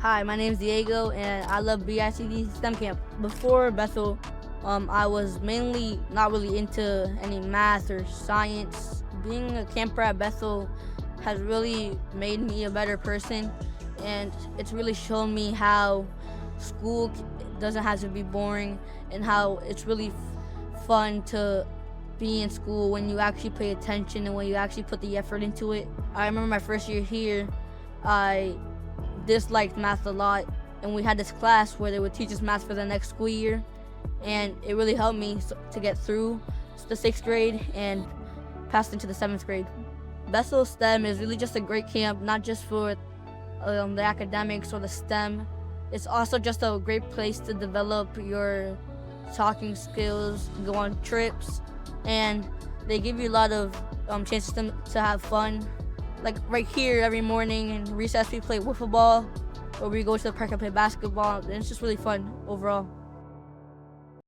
Hi, my name is Diego, and I love BICD STEM Camp. Before Bethel, I was mainly not really into any math or science. Being a camper at Bethel has really made me a better person, and it's really shown me how school doesn't have to be boring, and how it's really fun to be in school when you actually pay attention and when you actually put the effort into it. I remember my first year here, I disliked math a lot, and we had this class where they would teach us math for the next school year, and it really helped me to get through the 6th grade and passed into the 7th grade. Bethel STEM is really just a great camp, not just for the academics or the STEM. It's also just a great place to develop your talking skills, go on trips, and they give you a lot of chances to have fun. Like right here every morning in recess we play wiffle ball, or we go to the park and play basketball, and it's just really fun overall.